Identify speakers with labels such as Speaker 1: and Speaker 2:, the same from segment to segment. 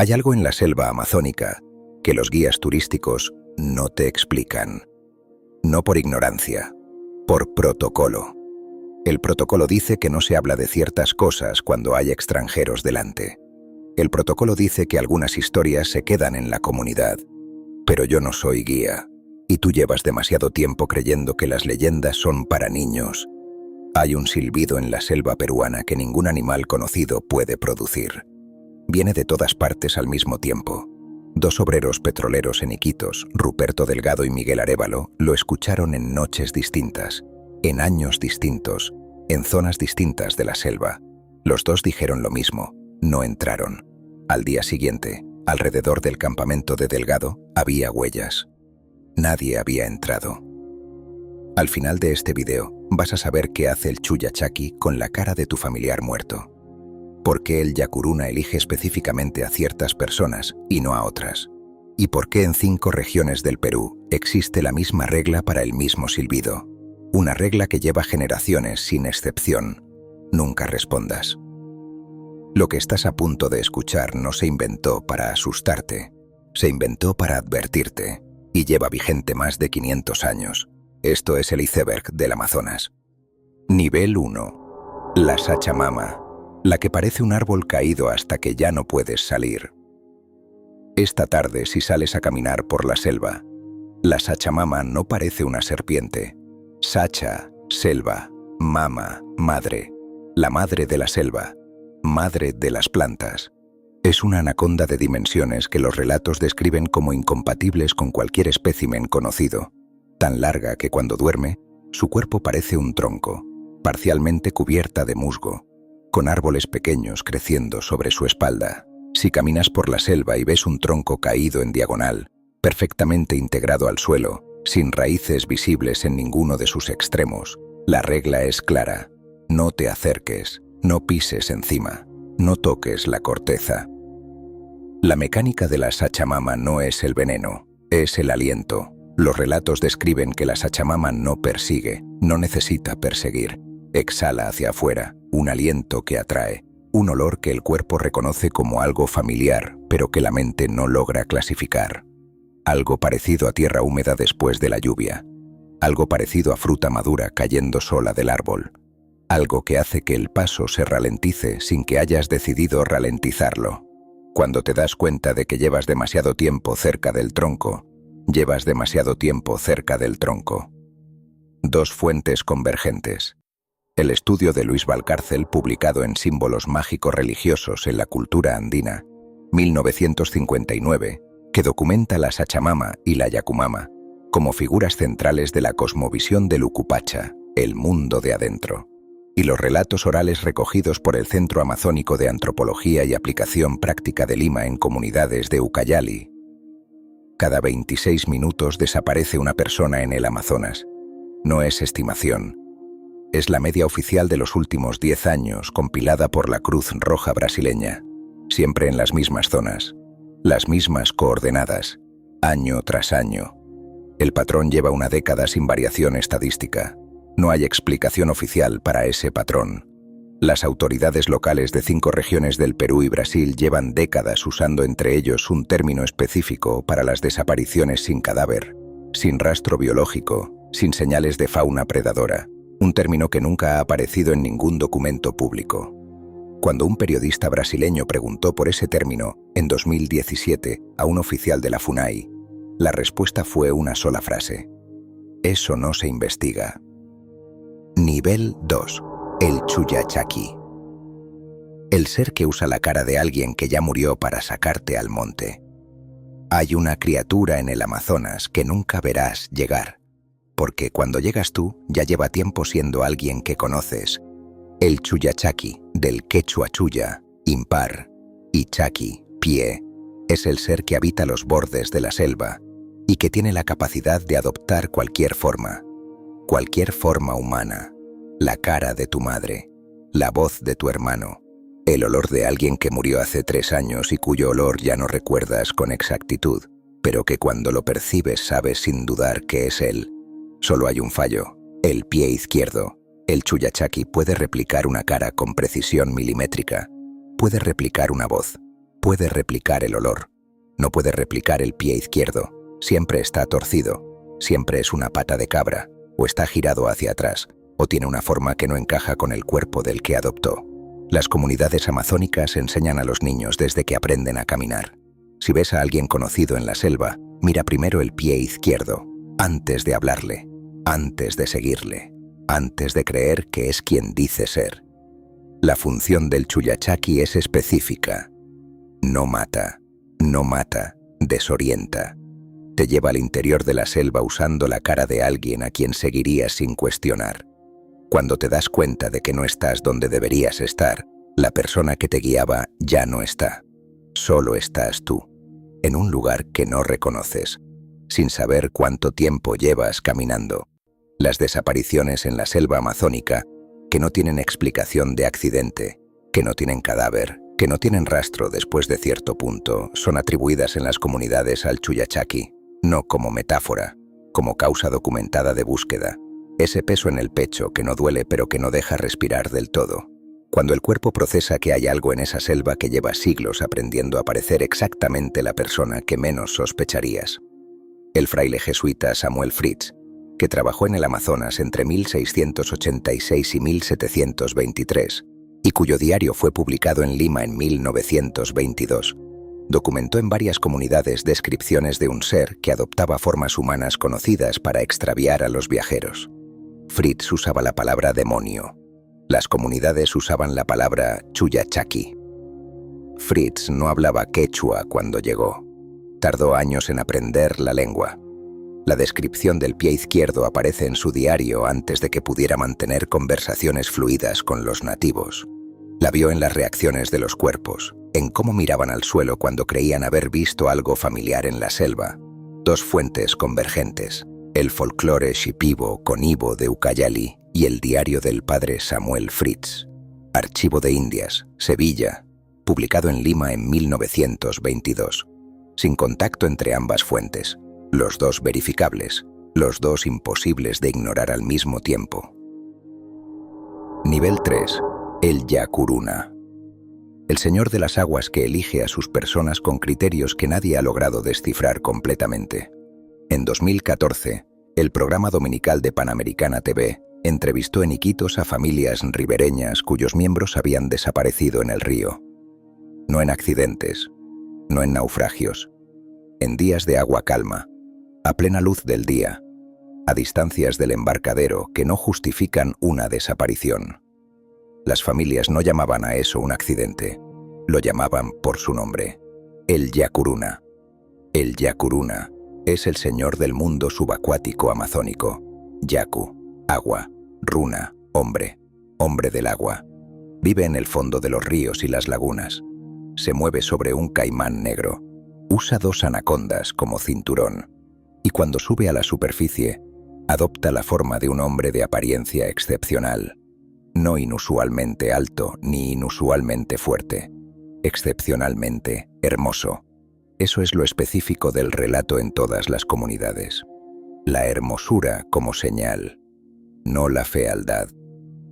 Speaker 1: Hay algo en la selva amazónica que los guías turísticos no te explican. No por ignorancia, por protocolo. El protocolo dice que no se habla de ciertas cosas cuando hay extranjeros delante. El protocolo dice que algunas historias se quedan en la comunidad. Pero yo no soy guía, y tú llevas demasiado tiempo creyendo que las leyendas son para niños. Hay un silbido en la selva peruana que ningún animal conocido puede producir. Viene de todas partes al mismo tiempo. Dos obreros petroleros en Iquitos, Ruperto Delgado y Miguel Arévalo, lo escucharon en noches distintas, en años distintos, en zonas distintas de la selva. Los dos dijeron lo mismo, no entraron. Al día siguiente, alrededor del campamento de Delgado, había huellas. Nadie había entrado. Al final de este video, vas a saber qué hace el Chuyachaki con la cara de tu familiar muerto. ¿Por qué el Yacuruna elige específicamente a ciertas personas y no a otras? ¿Y por qué en 5 regiones del Perú existe la misma regla para el mismo silbido? Una regla que lleva generaciones sin excepción. Nunca respondas. Lo que estás a punto de escuchar no se inventó para asustarte, se inventó para advertirte y lleva vigente más de 500 años. Esto es el iceberg del Amazonas. Nivel 1. La Sachamama, la que parece un árbol caído hasta que ya no puedes salir. Esta tarde, si sales a caminar por la selva, la Sachamama no parece una serpiente. Sacha, selva, mama, madre, la madre de la selva, madre de las plantas. Es una anaconda de dimensiones que los relatos describen como incompatibles con cualquier espécimen conocido, tan larga que cuando duerme, su cuerpo parece un tronco, parcialmente cubierta de musgo, con árboles pequeños creciendo sobre su espalda. Si caminas por la selva y ves un tronco caído en diagonal, perfectamente integrado al suelo, sin raíces visibles en ninguno de sus extremos, la regla es clara: no te acerques, no pises encima, no toques la corteza. La mecánica de la Sachamama no es el veneno, es el aliento. Los relatos describen que la Sachamama no persigue, no necesita perseguir. Exhala hacia afuera, un aliento que atrae, un olor que el cuerpo reconoce como algo familiar, pero que la mente no logra clasificar. Algo parecido a tierra húmeda después de la lluvia. Algo parecido a fruta madura cayendo sola del árbol. Algo que hace que el paso se ralentice sin que hayas decidido ralentizarlo. Cuando te das cuenta de que llevas demasiado tiempo cerca del tronco, llevas demasiado tiempo cerca del tronco. Dos fuentes convergentes. El estudio de Luis Valcárcel, publicado en Símbolos mágicos religiosos en la cultura andina, 1959, que documenta la Sachamama y la Yacumama como figuras centrales de la cosmovisión del Ucupacha, el mundo de adentro, y los relatos orales recogidos por el Centro Amazónico de Antropología y Aplicación Práctica de Lima en comunidades de Ucayali. Cada 26 minutos desaparece una persona en el Amazonas. No es estimación. Es la media oficial de los últimos 10 años, compilada por la Cruz Roja brasileña, siempre en las mismas zonas, las mismas coordenadas, año tras año. El patrón lleva una década sin variación estadística. No hay explicación oficial para ese patrón. Las autoridades locales de 5 regiones del Perú y Brasil llevan décadas usando entre ellos un término específico para las desapariciones sin cadáver, sin rastro biológico, sin señales de fauna predadora. Un término que nunca ha aparecido en ningún documento público. Cuando un periodista brasileño preguntó por ese término, en 2017, a un oficial de la FUNAI, la respuesta fue una sola frase: eso no se investiga. Nivel 2. El Chuyachaki. El ser que usa la cara de alguien que ya murió para sacarte al monte. Hay una criatura en el Amazonas que nunca verás llegar, porque cuando llegas tú, ya lleva tiempo siendo alguien que conoces. El Chuyachaki, del quechua chuya, impar, y chaki, pie, es el ser que habita los bordes de la selva y que tiene la capacidad de adoptar cualquier forma humana, la cara de tu madre, la voz de tu hermano, el olor de alguien que murió hace 3 años y cuyo olor ya no recuerdas con exactitud, pero que cuando lo percibes sabes sin dudar que es él. Solo hay un fallo: el pie izquierdo. El Chuyachaki puede replicar una cara con precisión milimétrica, puede replicar una voz, Puede replicar el olor. No puede replicar el pie izquierdo. Siempre está torcido. Siempre es una pata de cabra. O está girado hacia atrás. O tiene una forma que no encaja con el cuerpo del que adoptó. Las comunidades amazónicas enseñan a los niños desde que aprenden a caminar. Si ves a alguien conocido en la selva, mira primero el pie izquierdo, antes de hablarle, antes de seguirle, antes de creer que es quien dice ser. La función del chuyachaki es específica. No mata, desorienta. Te lleva al interior de la selva usando la cara de alguien a quien seguirías sin cuestionar. Cuando te das cuenta de que no estás donde deberías estar, la persona que te guiaba ya no está. Solo estás tú, en un lugar que no reconoces, sin saber cuánto tiempo llevas caminando. Las desapariciones en la selva amazónica, que no tienen explicación de accidente, que no tienen cadáver, que no tienen rastro después de cierto punto, son atribuidas en las comunidades al chuyachaki, no como metáfora, como causa documentada de búsqueda. Ese peso en el pecho que no duele pero que no deja respirar del todo. Cuando el cuerpo procesa que hay algo en esa selva que lleva siglos aprendiendo a parecer exactamente la persona que menos sospecharías. El fraile jesuita Samuel Fritz, que trabajó en el Amazonas entre 1686 y 1723, y cuyo diario fue publicado en Lima en 1922, documentó en varias comunidades descripciones de un ser que adoptaba formas humanas conocidas para extraviar a los viajeros. Fritz usaba la palabra demonio. Las comunidades usaban la palabra chuyachaki. Fritz no hablaba quechua cuando llegó. Tardó años en aprender la lengua. La descripción del pie izquierdo aparece en su diario antes de que pudiera mantener conversaciones fluidas con los nativos. La vio en las reacciones de los cuerpos, en cómo miraban al suelo cuando creían haber visto algo familiar en la selva. Dos fuentes convergentes: el folclore shipibo conibo de Ucayali y el diario del padre Samuel Fritz. Archivo de Indias, Sevilla, publicado en Lima en 1922. Sin contacto entre ambas fuentes, los dos verificables, los dos imposibles de ignorar al mismo tiempo. Nivel 3. El Yacuruna. El señor de las aguas que elige a sus personas con criterios que nadie ha logrado descifrar completamente. En 2014, el programa dominical de Panamericana TV entrevistó en Iquitos a familias ribereñas cuyos miembros habían desaparecido en el río. No en accidentes, no en naufragios, en días de agua calma, a plena luz del día, a distancias del embarcadero que no justifican una desaparición. Las familias no llamaban a eso un accidente, lo llamaban por su nombre: el Yacuruna. El Yacuruna es el señor del mundo subacuático amazónico. Yacu, agua; runa, hombre, hombre del agua. Vive en el fondo de los ríos y las lagunas. Se mueve sobre un caimán negro. Usa dos anacondas como cinturón. Y cuando sube a la superficie, adopta la forma de un hombre de apariencia excepcional. No inusualmente alto ni inusualmente fuerte. Excepcionalmente hermoso. Eso es lo específico del relato en todas las comunidades. La hermosura como señal, no la fealdad.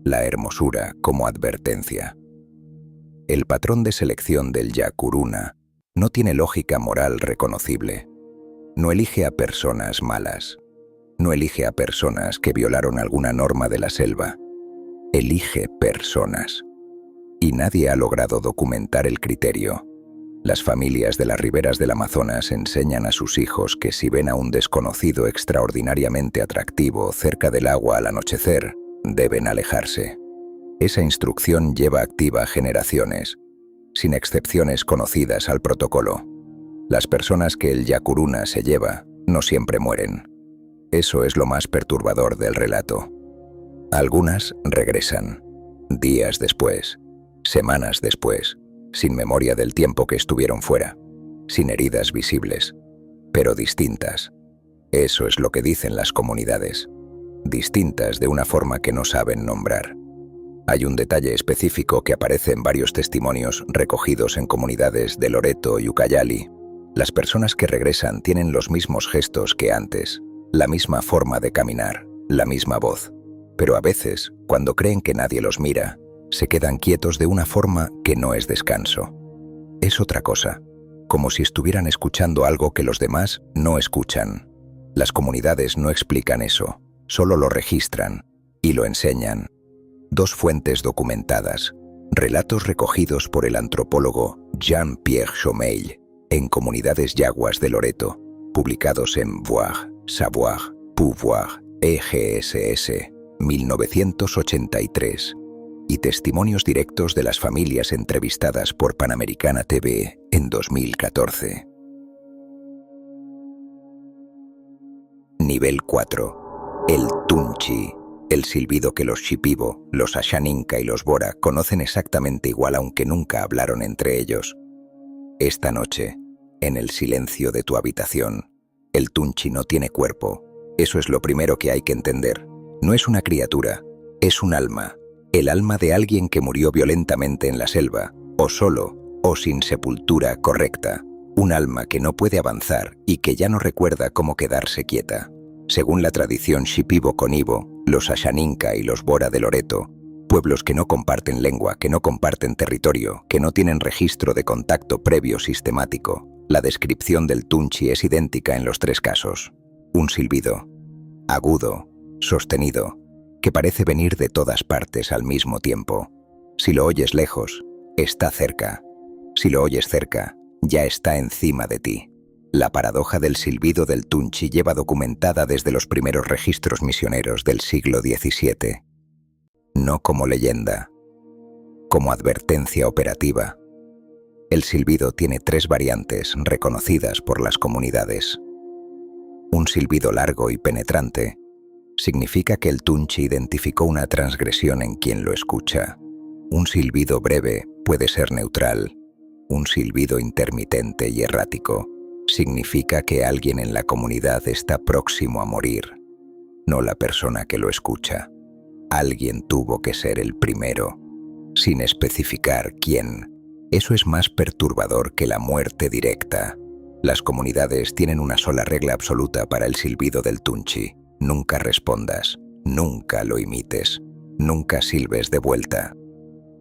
Speaker 1: La hermosura como advertencia. El patrón de selección del Yacuruna no tiene lógica moral reconocible. No elige a personas malas. No elige a personas que violaron alguna norma de la selva. Elige personas. Y nadie ha logrado documentar el criterio. Las familias de las riberas del Amazonas enseñan a sus hijos que si ven a un desconocido extraordinariamente atractivo cerca del agua al anochecer, deben alejarse. Esa instrucción lleva activa generaciones, sin excepciones conocidas al protocolo. Las personas que el Yacuruna se lleva no siempre mueren. Eso es lo más perturbador del relato. Algunas regresan, días después, semanas después, sin memoria del tiempo que estuvieron fuera, sin heridas visibles, pero distintas. Eso es lo que dicen las comunidades. Distintas de una forma que no saben nombrar. Hay un detalle específico que aparece en varios testimonios recogidos en comunidades de Loreto y Ucayali. Las personas que regresan tienen los mismos gestos que antes, la misma forma de caminar, la misma voz. Pero a veces, cuando creen que nadie los mira, se quedan quietos de una forma que no es descanso. Es otra cosa, como si estuvieran escuchando algo que los demás no escuchan. Las comunidades no explican eso, solo lo registran y lo enseñan. 2 fuentes documentadas, relatos recogidos por el antropólogo Jean-Pierre Chomel en Comunidades Yaguas de Loreto, publicados en Voir, Savoir, Pouvoir, EGSS, 1983, y testimonios directos de las familias entrevistadas por Panamericana TV en 2014. Nivel 4. El Tunchi. El silbido que los Shipibo, los Ashaninka y los Bora conocen exactamente igual aunque nunca hablaron entre ellos. Esta noche, en el silencio de tu habitación, el Tunchi no tiene cuerpo. Eso es lo primero que hay que entender. No es una criatura, es un alma. El alma de alguien que murió violentamente en la selva, o solo, o sin sepultura correcta. Un alma que no puede avanzar y que ya no recuerda cómo quedarse quieta. Según la tradición Shipibo-Conibo, los Ashaninka y los Bora de Loreto, pueblos que no comparten lengua, que no comparten territorio, que no tienen registro de contacto previo sistemático, la descripción del Tunchi es idéntica en los 3 casos. Un silbido, agudo, sostenido, que parece venir de todas partes al mismo tiempo. Si lo oyes lejos, está cerca. Si lo oyes cerca, ya está encima de ti. La paradoja del silbido del Tunchi lleva documentada desde los primeros registros misioneros del siglo XVII. No como leyenda, como advertencia operativa. El silbido tiene 3 variantes reconocidas por las comunidades. Un silbido largo y penetrante significa que el Tunchi identificó una transgresión en quien lo escucha. Un silbido breve puede ser neutral. Un silbido intermitente y errático significa que alguien en la comunidad está próximo a morir, no la persona que lo escucha. Alguien tuvo que ser el primero, sin especificar quién. Eso es más perturbador que la muerte directa. Las comunidades tienen una sola regla absoluta para el silbido del Tunchi. Nunca respondas, nunca lo imites, nunca silbes de vuelta.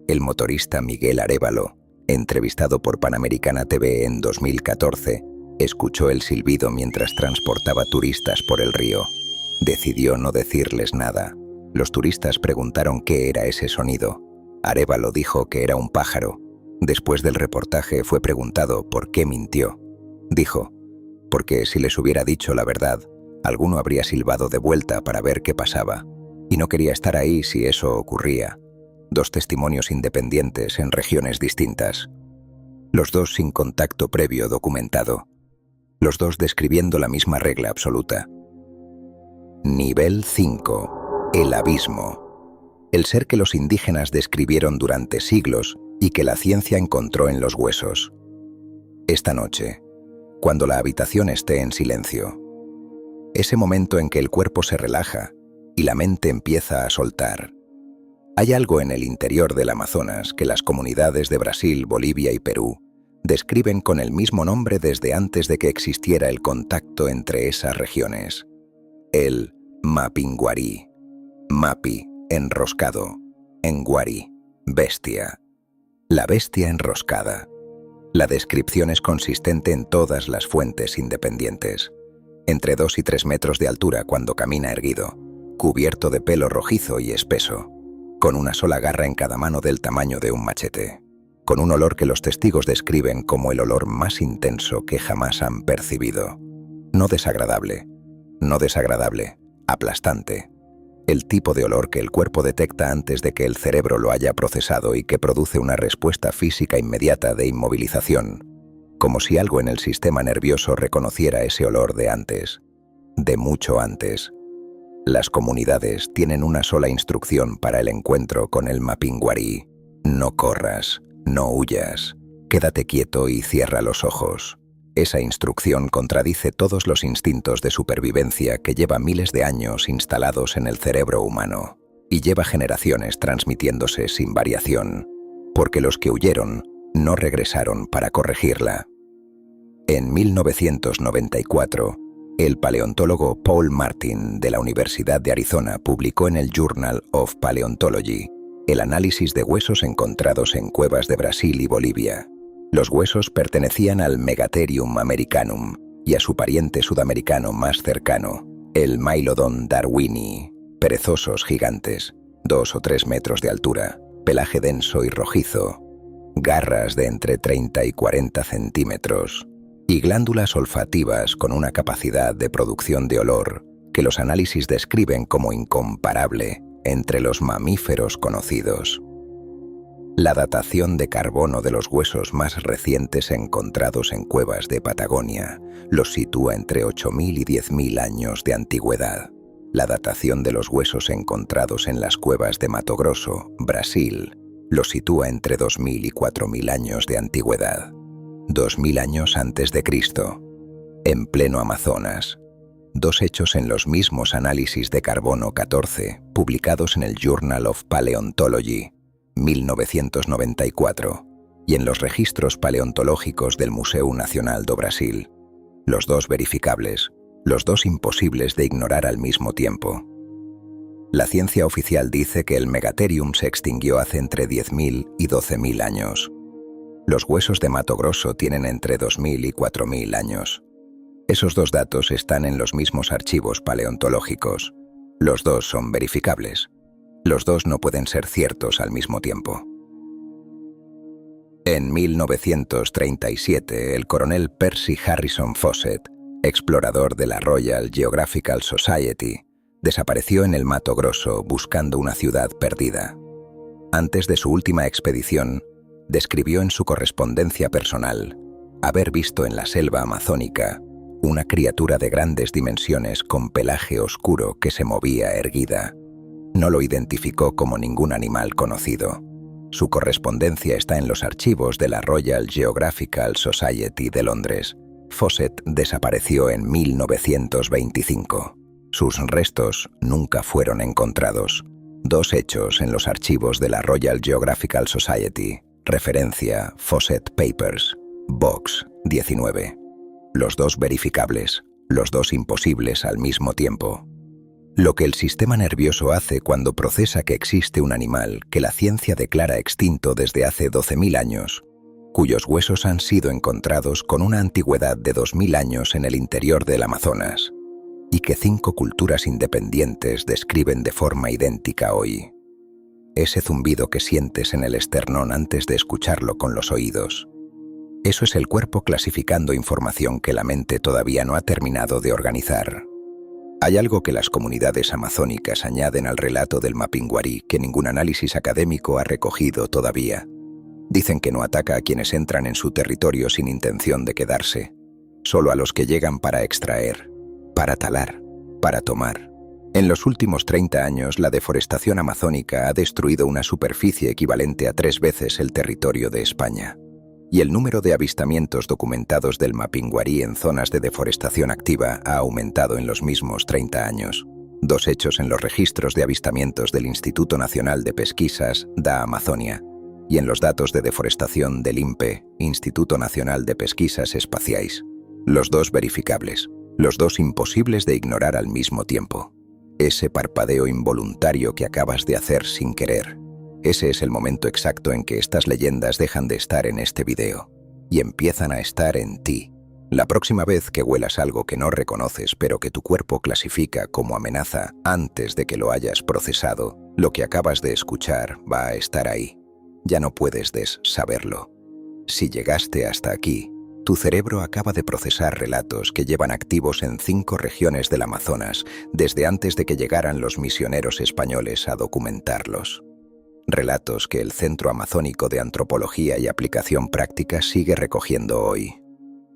Speaker 1: El motorista Miguel Arévalo, entrevistado por Panamericana TV en 2014, escuchó el silbido mientras transportaba turistas por el río. Decidió no decirles nada. Los turistas preguntaron qué era ese sonido. Arévalo dijo que era un pájaro. Después del reportaje fue preguntado por qué mintió. Dijo, porque si les hubiera dicho la verdad, alguno habría silbado de vuelta para ver qué pasaba. Y no quería estar ahí si eso ocurría. 2 testimonios independientes en regiones distintas. Los 2 sin contacto previo documentado. Los 2 describiendo la misma regla absoluta. Nivel 5. El abismo. El ser que los indígenas describieron durante siglos y que la ciencia encontró en los huesos. Esta noche, cuando la habitación esté en silencio, ese momento en que el cuerpo se relaja y la mente empieza a soltar. Hay algo en el interior del Amazonas que las comunidades de Brasil, Bolivia y Perú describen con el mismo nombre desde antes de que existiera el contacto entre esas regiones. El Mapinguari. Mapi, enroscado. Enguari, bestia. La bestia enroscada. La descripción es consistente en todas las fuentes independientes. Entre 2 y 3 metros de altura cuando camina erguido, cubierto de pelo rojizo y espeso, con una sola garra en cada mano del tamaño de un machete, con un olor que los testigos describen como el olor más intenso que jamás han percibido. No desagradable, aplastante. El tipo de olor que el cuerpo detecta antes de que el cerebro lo haya procesado y que produce una respuesta física inmediata de inmovilización, como si algo en el sistema nervioso reconociera ese olor de antes, de mucho antes. Las comunidades tienen una sola instrucción para el encuentro con el Mapinguari. No corras, no huyas, quédate quieto y cierra los ojos. Esa instrucción contradice todos los instintos de supervivencia que lleva miles de años instalados en el cerebro humano y lleva generaciones transmitiéndose sin variación, porque los que huyeron no regresaron para corregirla. En 1994, el paleontólogo Paul Martin de la Universidad de Arizona publicó en el Journal of Paleontology el análisis de huesos encontrados en cuevas de Brasil y Bolivia. Los huesos pertenecían al Megatherium americanum y a su pariente sudamericano más cercano, el Mylodon darwinii, perezosos gigantes, 2 o 3 metros de altura, pelaje denso y rojizo, garras de entre 30 y 40 centímetros y glándulas olfativas con una capacidad de producción de olor que los análisis describen como incomparable entre los mamíferos conocidos. La datación de carbono de los huesos más recientes encontrados en cuevas de Patagonia los sitúa entre 8.000 y 10.000 años de antigüedad. La datación de los huesos encontrados en las cuevas de Mato Grosso, Brasil, los sitúa entre 2.000 y 4.000 años de antigüedad. 2.000 años antes de Cristo, en pleno Amazonas. Dos hechos en los mismos análisis de carbono 14, publicados en el Journal of Paleontology, 1994, y en los registros paleontológicos del Museu Nacional do Brasil. Los dos verificables, los dos imposibles de ignorar al mismo tiempo. La ciencia oficial dice que el Megatherium se extinguió hace entre 10.000 y 12.000 años. Los huesos de Mato Grosso tienen entre 2.000 y 4.000 años. Esos dos datos están en los mismos archivos paleontológicos. Los dos son verificables. Los dos no pueden ser ciertos al mismo tiempo. En 1937, el coronel Percy Harrison Fawcett, explorador de la Royal Geographical Society, desapareció en el Mato Grosso buscando una ciudad perdida. Antes de su última expedición, describió en su correspondencia personal haber visto en la selva amazónica una criatura de grandes dimensiones con pelaje oscuro que se movía erguida. No lo identificó como ningún animal conocido. Su correspondencia está en los archivos de la Royal Geographical Society de Londres. Fawcett desapareció en 1925. Sus restos nunca fueron encontrados. Dos hechos en los archivos de la Royal Geographical Society. Referencia Fawcett Papers, Box 19. Los dos verificables, los dos imposibles al mismo tiempo. Lo que el sistema nervioso hace cuando procesa que existe un animal que la ciencia declara extinto desde hace 12.000 años, cuyos huesos han sido encontrados con una antigüedad de 2.000 años en el interior del Amazonas, y que 5 culturas independientes describen de forma idéntica hoy. Ese zumbido que sientes en el esternón antes de escucharlo con los oídos. Eso es el cuerpo clasificando información que la mente todavía no ha terminado de organizar. Hay algo que las comunidades amazónicas añaden al relato del Mapinguari que ningún análisis académico ha recogido todavía. Dicen que no ataca a quienes entran en su territorio sin intención de quedarse, solo a los que llegan para extraer, para talar, para tomar. En los últimos 30 años, la deforestación amazónica ha destruido una superficie equivalente a 3 veces el territorio de España. Y el número de avistamientos documentados del Mapinguari en zonas de deforestación activa ha aumentado en los mismos 30 años. Dos hechos en los registros de avistamientos del Instituto Nacional de Pesquisas da Amazonia y en los datos de deforestación del INPE, Instituto Nacional de Pesquisas Espaciais. Los dos verificables, los dos imposibles de ignorar al mismo tiempo. Ese parpadeo involuntario que acabas de hacer sin querer. Ese es el momento exacto en que estas leyendas dejan de estar en este video y empiezan a estar en ti. La próxima vez que huelas algo que no reconoces pero que tu cuerpo clasifica como amenaza antes de que lo hayas procesado, lo que acabas de escuchar va a estar ahí. Ya no puedes saberlo. Si llegaste hasta aquí, tu cerebro acaba de procesar relatos que llevan activos en 5 regiones del Amazonas desde antes de que llegaran los misioneros españoles a documentarlos. Relatos que el Centro Amazónico de Antropología y Aplicación Práctica sigue recogiendo hoy,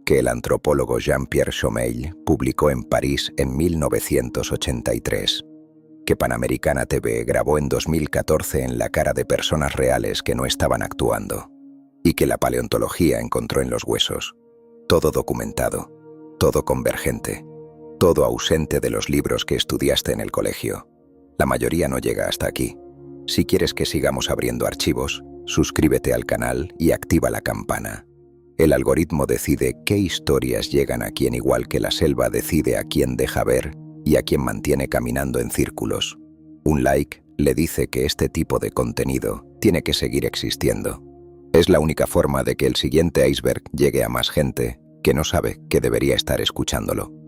Speaker 1: que el antropólogo Jean-Pierre Chomel publicó en París en 1983, que Panamericana TV grabó en 2014 en la cara de personas reales que no estaban actuando, y que la paleontología encontró en los huesos. Todo documentado, todo convergente, todo ausente de los libros que estudiaste en el colegio. La mayoría no llega hasta aquí. Si quieres que sigamos abriendo archivos, suscríbete al canal y activa la campana. El algoritmo decide qué historias llegan a quien, igual que la selva decide a quién deja ver y a quién mantiene caminando en círculos. Un like le dice que este tipo de contenido tiene que seguir existiendo. Es la única forma de que el siguiente iceberg llegue a más gente que no sabe que debería estar escuchándolo.